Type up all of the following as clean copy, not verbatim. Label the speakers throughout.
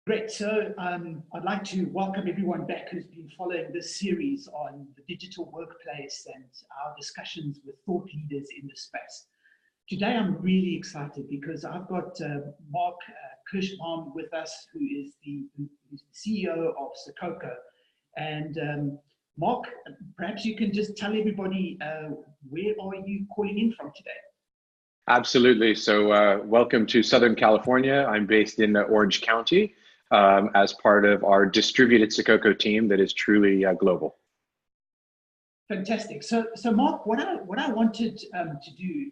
Speaker 1: Great. So I'd like to welcome everyone back who's been following this series on the digital workplace and our discussions with thought leaders in the space. Today, I'm really excited because I've got Marc Kirshbaum with us, who's the CEO of Sococo. And Marc, perhaps you can just tell everybody where are you calling in from today?
Speaker 2: Absolutely. So welcome to Southern California. I'm based in Orange County as part of our distributed Sococo team that is truly global.
Speaker 1: Fantastic. So Marc, what I wanted to do,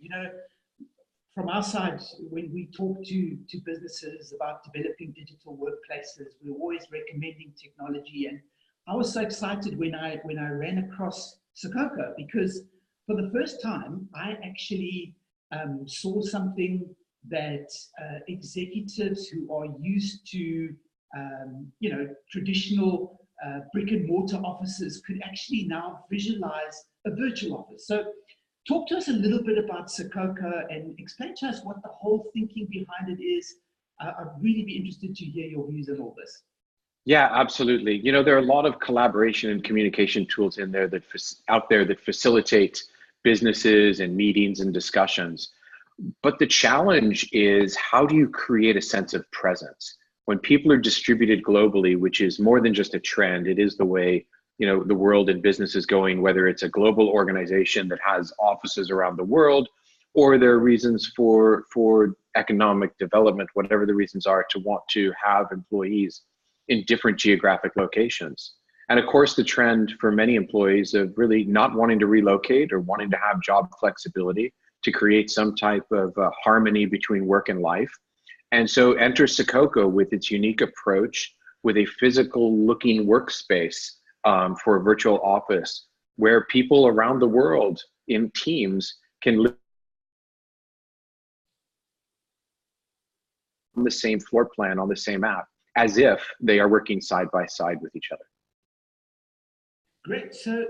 Speaker 1: from our side, when we talk to businesses about developing digital workplaces, we're always recommending technology. And I was so excited when I ran across Sococo because for the first time, I actually saw something that executives who are used to, traditional brick and mortar offices could actually now visualize a virtual office. So talk to us a little bit about Sococo and explain to us what the whole thinking behind it is. I'd really be interested to hear your views on all this.
Speaker 2: Yeah, absolutely. There are a lot of collaboration and communication tools out there that facilitate businesses and meetings and discussions. But the challenge is, how do you create a sense of presence? When people are distributed globally, which is more than just a trend, it is the way the world and business is going, whether it's a global organization that has offices around the world, or there are reasons for economic development, whatever the reasons are, to want to have employees in different geographic locations. And of course, the trend for many employees of really not wanting to relocate or wanting to have job flexibility to create some type of harmony between work and life. And so enter Sococo with its unique approach with a physical looking workspace for a virtual office where people around the world in teams can live on the same floor plan, on the same app, as if they are working side by side with each other.
Speaker 1: Great. So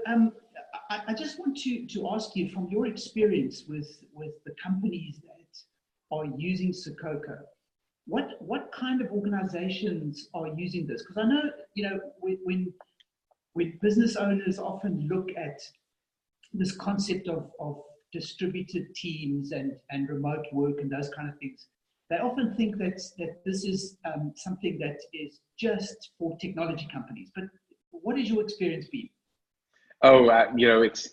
Speaker 1: I just want to ask you, from your experience with the companies that are using Sococo, what kind of organizations are using this? Because I know, when business owners often look at this concept of distributed teams and remote work and those kind of things, they often think that this is something that is just for technology companies. But what has your experience been?
Speaker 2: Oh,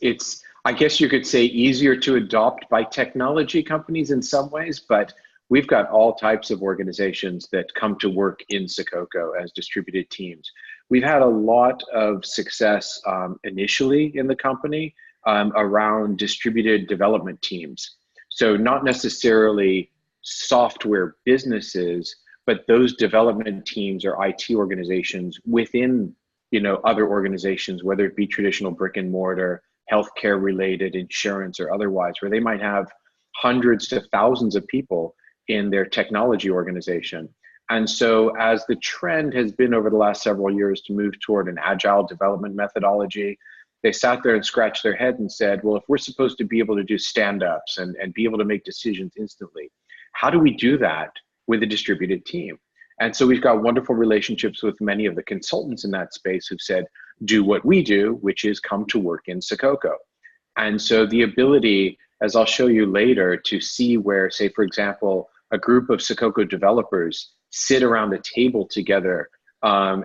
Speaker 2: it's I guess you could say easier to adopt by technology companies in some ways, but we've got all types of organizations that come to work in Sococo as distributed teams. We've had a lot of success initially in the company around distributed development teams. So not necessarily software businesses, but those development teams or IT organizations within other organizations, whether it be traditional brick and mortar, healthcare related, insurance, or otherwise, where they might have hundreds to thousands of people in their technology organization. And so as the trend has been over the last several years to move toward an agile development methodology, they sat there and scratched their head and said, well, if we're supposed to be able to do stand-ups and be able to make decisions instantly, how do we do that with a distributed team? And so we've got wonderful relationships with many of the consultants in that space who've said, do what we do, which is come to work in Sococo. And so the ability, as I'll show you later, to see where, say, for example, a group of Sococo developers sit around a table together,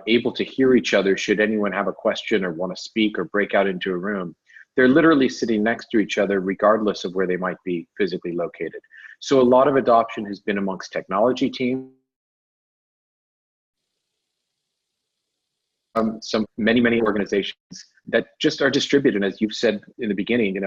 Speaker 2: able to hear each other should anyone have a question or want to speak or break out into a room. They're literally sitting next to each other regardless of where they might be physically located. So a lot of adoption has been amongst technology teams. Many organizations that just are distributed. And as you've said in the beginning,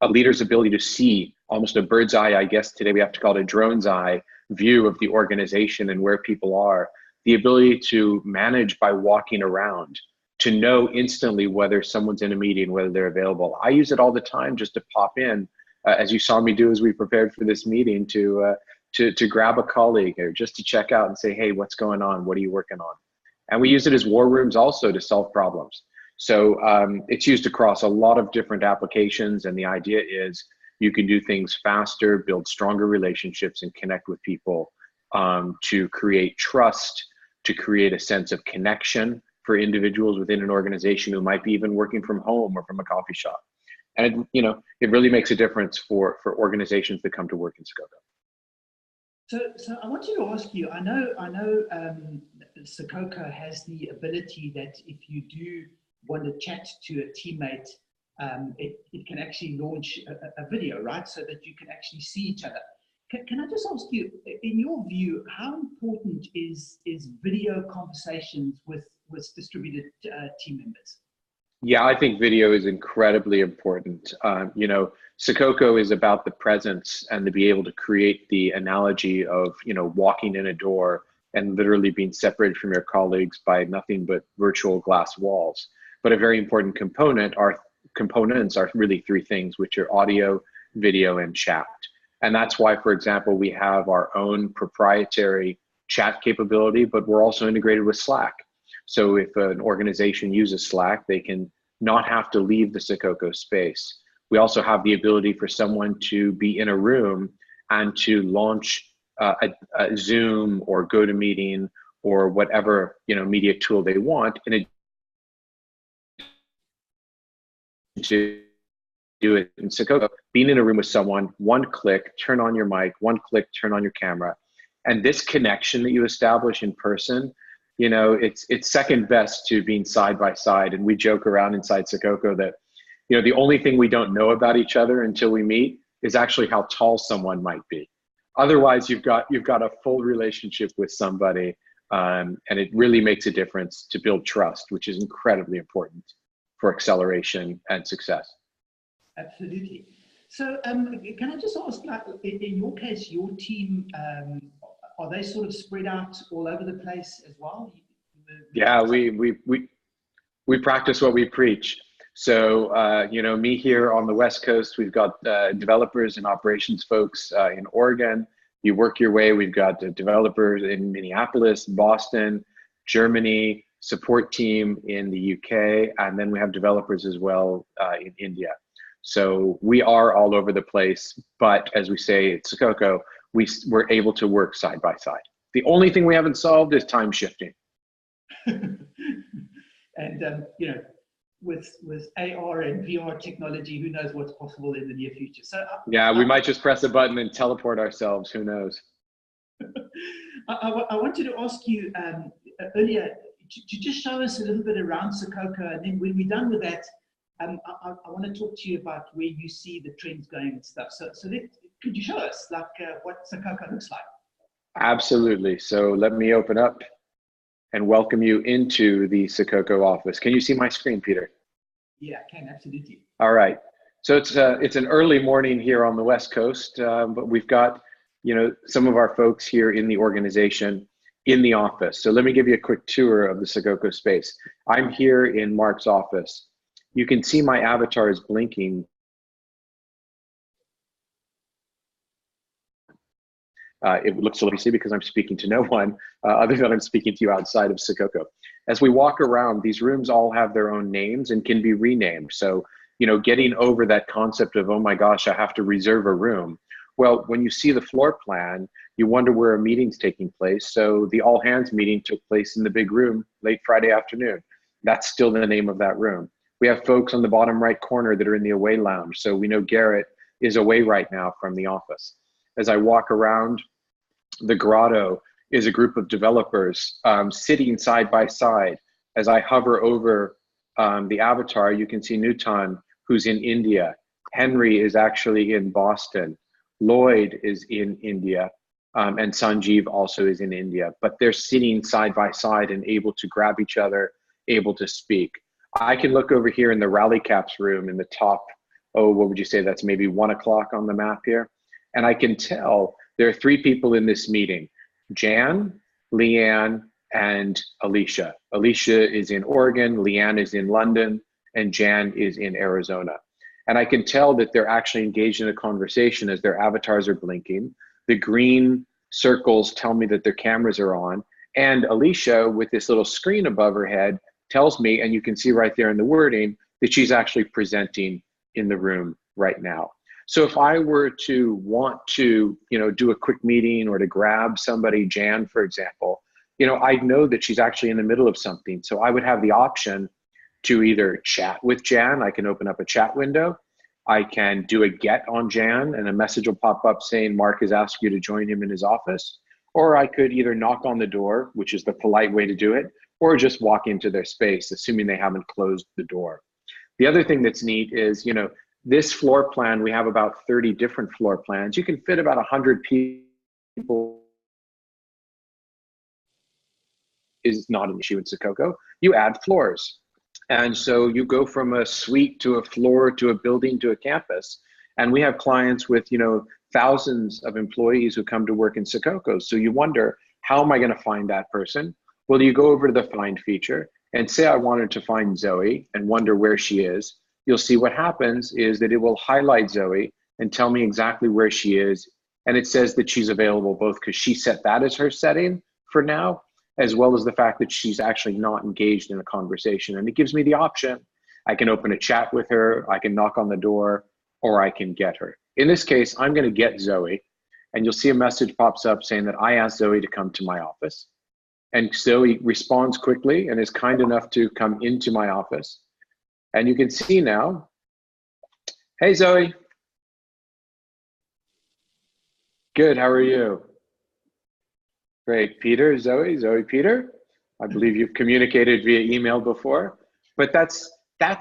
Speaker 2: a leader's ability to see almost a bird's eye, I guess today we have to call it a drone's eye view of the organization and where people are, the ability to manage by walking around, to know instantly whether someone's in a meeting, whether they're available. I use it all the time just to pop in, as you saw me do as we prepared for this meeting, to grab a colleague or just to check out and say, hey, what's going on? What are you working on? And we use it as war rooms also to solve problems. So it's used across a lot of different applications. And the idea is you can do things faster, build stronger relationships, and connect with people to create trust to create a sense of connection for individuals within an organization who might be even working from home or from a coffee shop. And it really makes a difference for organizations that come to work in Sococo.
Speaker 1: So I wanted to ask you. I know Sococo has the ability that if you do want to chat to a teammate, it can actually launch a video, right? So that you can actually see each other. Can I just ask you, in your view, how important is video conversations with distributed team members?
Speaker 2: Yeah, I think video is incredibly important. Sococo is about the presence and to be able to create the analogy of, walking in a door and literally being separated from your colleagues by nothing but virtual glass walls. But a very important components are really three things, which are audio, video, and chat. And that's why, for example, we have our own proprietary chat capability, but we're also integrated with Slack. So if an organization uses Slack, they can not have to leave the Sococo space. We also have the ability for someone to be in a room and to launch a Zoom or GoToMeeting or whatever media tool they want, and to do it in Sococo. Being in a room with someone, one click, turn on your mic, one click, turn on your camera. And this connection that you establish in person, it's second best to being side by side. And we joke around inside Sococo that, the only thing we don't know about each other until we meet is actually how tall someone might be. Otherwise, you've got a full relationship with somebody, and it really makes a difference to build trust, which is incredibly important for acceleration and success.
Speaker 1: Absolutely. So can I just ask, like, in your case, your team, are they sort of spread out all over the place as well?
Speaker 2: Yeah, we practice what we preach. So, me here on the West Coast, we've got developers and operations folks in Oregon. You work your way, we've got developers in Minneapolis, Boston, Germany, support team in the UK, and then we have developers as well in India. So we are all over the place, but as we say at Sococo, we're able to work side by side. The only thing we haven't solved is time shifting.
Speaker 1: And with AR and VR technology, who knows what's possible in the near future. So
Speaker 2: we might just press a button and teleport ourselves. Who knows?
Speaker 1: I wanted to ask you earlier to just show us a little bit around Sococo, and then when we're done with that, I want to talk to you about where you see the trends going and stuff. So could you show us what Sococo looks like? Absolutely.
Speaker 2: So let me open up and welcome you into the Sococo office. Can you see my screen, Peter?
Speaker 1: Yeah, I can, absolutely.
Speaker 2: All right. So it's an early morning here on the West Coast, but we've got some of our folks here in the organization in the office. So let me give you a quick tour of the Sococo space. I'm here in Marc's office. You can see my avatar is blinking. It looks a little easy because I'm speaking to no one other than I'm speaking to you outside of Sococo. As we walk around, these rooms all have their own names and can be renamed. So, getting over that concept of, oh my gosh, I have to reserve a room. Well, when you see the floor plan, you wonder where a meeting's taking place. So the all hands meeting took place in the big room late Friday afternoon. That's still the name of that room. We have folks on the bottom right corner that are in the away lounge. So we know Garrett is away right now from the office. As I walk around, the grotto is a group of developers sitting side by side. As I hover over the avatar, you can see Nutan, who's in India. Henry is actually in Boston. Lloyd is in India. And Sanjeev also is in India. But they're sitting side by side and able to grab each other, able to speak. I can look over here in the Rally Caps room in the top, what would you say? That's maybe 1 o'clock on the map here. And I can tell there are 3 people in this meeting: Jan, Leanne, and Alicia. Alicia is in Oregon, Leanne is in London, and Jan is in Arizona. And I can tell that they're actually engaged in a conversation as their avatars are blinking. The green circles tell me that their cameras are on. And Alicia, with this little screen above her head, tells me, and you can see right there in the wording, that she's actually presenting in the room right now. So if I were to want to, do a quick meeting or to grab somebody, Jan, for example, I know that she's actually in the middle of something. So I would have the option to either chat with Jan. I can open up a chat window. I can do a get on Jan and a message will pop up saying Mark has asked you to join him in his office. Or I could either knock on the door, which is the polite way to do it, or just walk into their space, assuming they haven't closed the door. The other thing that's neat is, this floor plan, we have about 30 different floor plans. You can fit about 100 people. Is not an issue in Sococo. You add floors. And so you go from a suite to a floor to a building to a campus. And we have clients with, thousands of employees who come to work in Sococo. So you wonder, how am I going to find that person? Well, you go over to the find feature and say I wanted to find Zoe and wonder where she is. You'll see what happens is that it will highlight Zoe and tell me exactly where she is. And it says that she's available both because she set that as her setting for now, as well as the fact that she's actually not engaged in a conversation. And it gives me the option. I can open a chat with her, I can knock on the door, or I can get her. In this case, I'm going to get Zoe, and you'll see a message pops up saying that I asked Zoe to come to my office. And Zoe responds quickly and is kind enough to come into my office. And you can see now, hey, Zoe. Good, how are you? Great, Peter, Zoe, Peter. I believe you've communicated via email before, but that's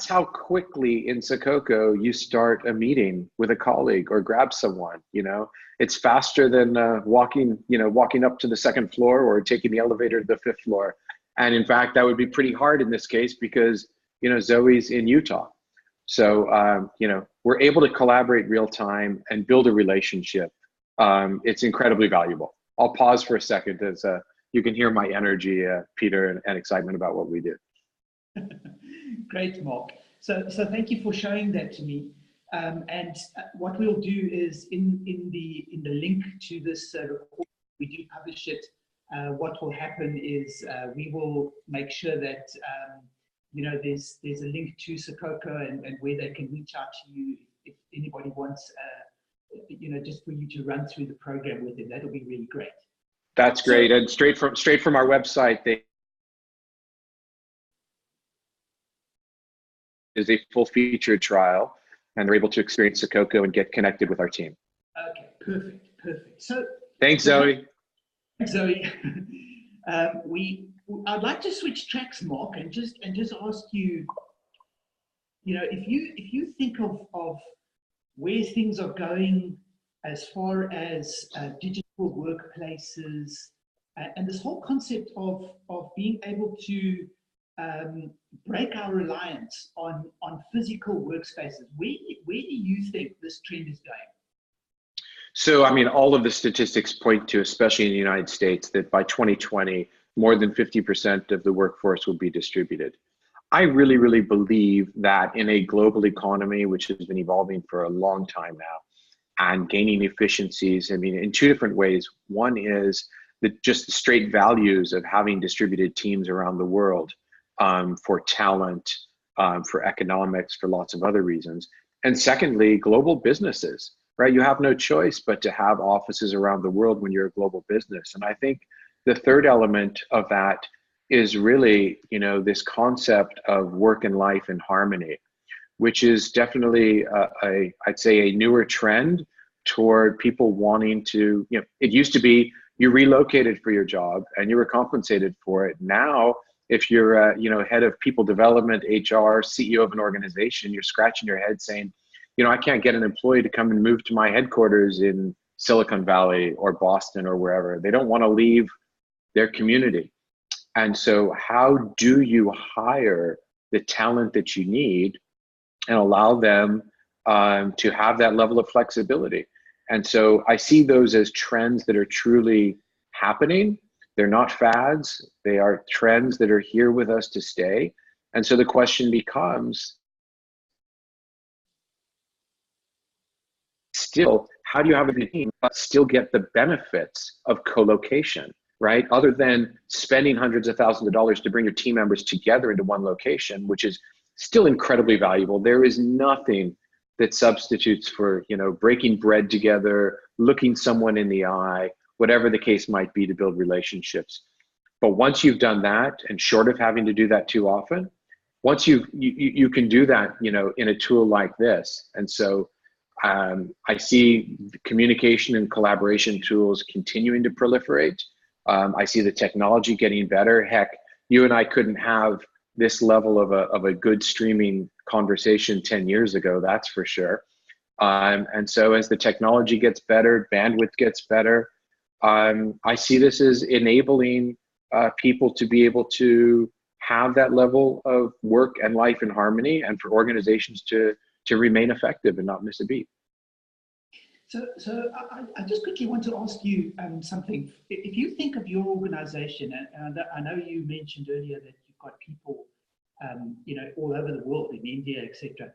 Speaker 2: how quickly in Sococo you start a meeting with a colleague or grab someone. It's faster than walking up to the second floor or taking the elevator to the fifth floor. And in fact, that would be pretty hard in this case because Zoe's in Utah. So we're able to collaborate real time and build a relationship. It's incredibly valuable. I'll pause for a second as you can hear my energy, Peter, and excitement about what we do.
Speaker 1: Great, Mark. So thank you for showing that to me. And what we'll do is in the link to this report, we do publish it. What will happen is we will make sure that there's a link to Sococo and where they can reach out to you if anybody wants just for you to run through the program with them. That'll be really great.
Speaker 2: That's great. And straight from our website, is a full featured trial, and they're able to experience Sococo and get connected with our team.
Speaker 1: Okay, perfect. So
Speaker 2: thanks, Zoe.
Speaker 1: Thanks, Zoe. I'd like to switch tracks, Mark, and just ask you, if you think of where things are going as far as digital workplaces and this whole concept of being able to break our reliance on physical workspaces, where do you think this trend is going?
Speaker 2: So, all of the statistics point to, especially in the United States, that by 2020, more than 50% of the workforce will be distributed. I really, really believe that in a global economy, which has been evolving for a long time now, and gaining efficiencies, in two different ways. One is just the straight values of having distributed teams around the world for talent, for economics, for lots of other reasons. And secondly, global businesses, right? You have no choice but to have offices around the world when you're a global business. And I think the third element of that is really, this concept of work and life in harmony, which is definitely I'd say a newer trend toward people wanting to, it used to be you relocated for your job and you were compensated for it. Now, if you're head of people development, HR, CEO of an organization, you're scratching your head saying, I can't get an employee to come and move to my headquarters in Silicon Valley or Boston or wherever. They don't want to leave their community. And so how do you hire the talent that you need and allow them to have that level of flexibility? And so I see those as trends that are truly happening. They're not fads. They are trends that are here with us to stay. And so the question becomes, still, how do you have a team but still get the benefits of co-location, right? Other than spending hundreds of thousands of dollars to bring your team members together into one location, which is still incredibly valuable. There is nothing that substitutes for, breaking bread together, looking someone in the eye, whatever the case might be, to build relationships. But once you've done that, and short of having to do that too often, once you can do that, in a tool like this. And so I see communication and collaboration tools continuing to proliferate. I see the technology getting better. Heck, you and I couldn't have this level of a good streaming conversation 10 years ago, that's for sure. And so as the technology gets better, bandwidth gets better, I see this as enabling people to be able to have that level of work and life in harmony, and for organizations to remain effective and not miss a beat.
Speaker 1: So I just quickly want to ask you something. If you think of your organization, and I know you mentioned earlier that you've got people, all over the world, in India, etc.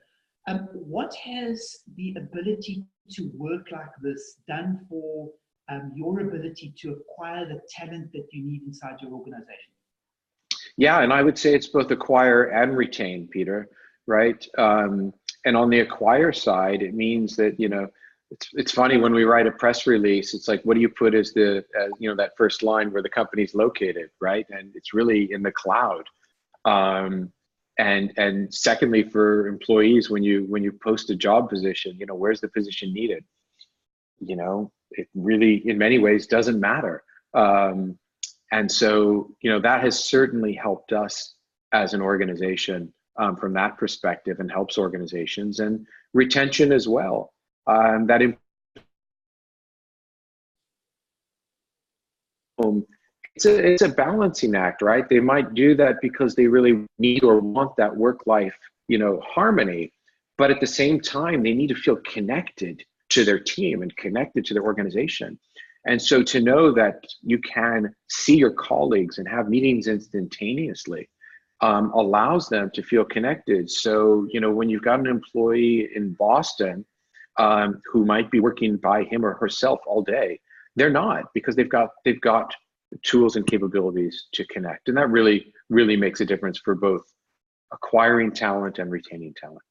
Speaker 1: What has the ability to work like this done for your ability to acquire the talent that you need inside your organization?
Speaker 2: Yeah, and I would say it's both acquire and retain, Peter, right? And on the acquire side, it means that, it's funny when we write a press release, it's like, what do you put as that first line where the company's located, right? And it's really in the cloud. And secondly, for employees, when you post a job position, where's the position needed? It really, in many ways, doesn't matter. And so, that has certainly helped us as an organization from that perspective, and helps organizations, and retention as well. It's a balancing act, right? They might do that because they really need or want that work-life, harmony, but at the same time, they need to feel connected to their team and connected to their organization. And so to know that you can see your colleagues and have meetings instantaneously allows them to feel connected. So, when you've got an employee in Boston who might be working by him or herself all day, they're not, because they've got tools and capabilities to connect. And that really, really makes a difference for both acquiring talent and retaining talent.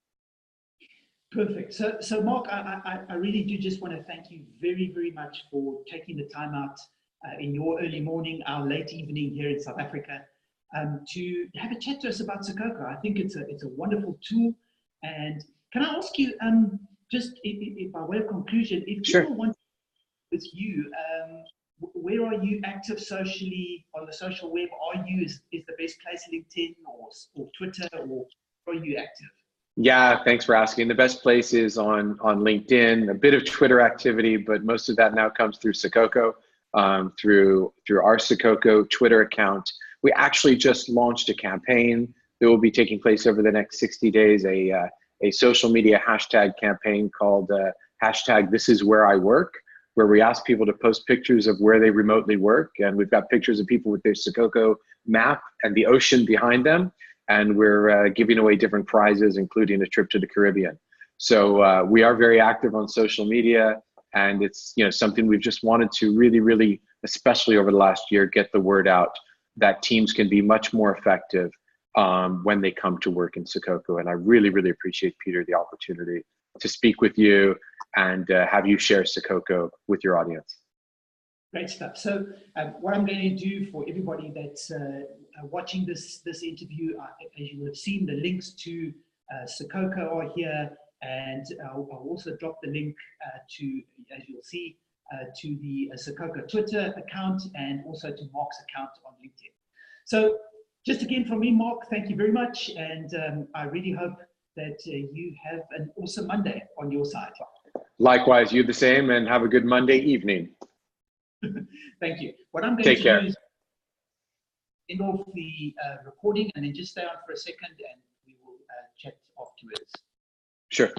Speaker 1: Perfect. So Marc, I really do just want to thank you very, very much for taking the time out in your early morning, our late evening here in South Africa, to have a chat to us about Sococo. I think it's a wonderful tool. And can I ask you, just by way of conclusion, if people want to work with you, where are you active socially on the social web? Is the best place LinkedIn or Twitter, or where are you active?
Speaker 2: Yeah, thanks for asking. The best place is on LinkedIn, a bit of Twitter activity, but most of that now comes through Sococo, through our Sococo Twitter account. We actually just launched a campaign that will be taking place over the next 60 days, a social media hashtag campaign called hashtag This Is Where I Work, where we ask people to post pictures of where they remotely work. And we've got pictures of people with their Sococo map and the ocean behind them. And we're giving away different prizes, including a trip to the Caribbean. So we are very active on social media, and it's something we've just wanted to really, really, especially over the last year, get the word out that teams can be much more effective when they come to work in Sococo. And I really, really appreciate, Peter, the opportunity to speak with you and have you share Sococo with your audience.
Speaker 1: Great stuff. So what I'm going to do for everybody that's watching this interview, as you will have seen, the links to Sococo are here, and I'll also drop the link to, as you'll see, to the Sococo Twitter account, and also to Marc's account on LinkedIn. So just again from me, Marc, thank you very much, and I really hope that you have an awesome Monday on your side.
Speaker 2: Likewise, you the same, and have a good Monday evening.
Speaker 1: Thank you. What I'm going
Speaker 2: Take
Speaker 1: to
Speaker 2: care.
Speaker 1: do is end off the recording, and then just stay on for a second, and we will chat afterwards.
Speaker 2: Sure.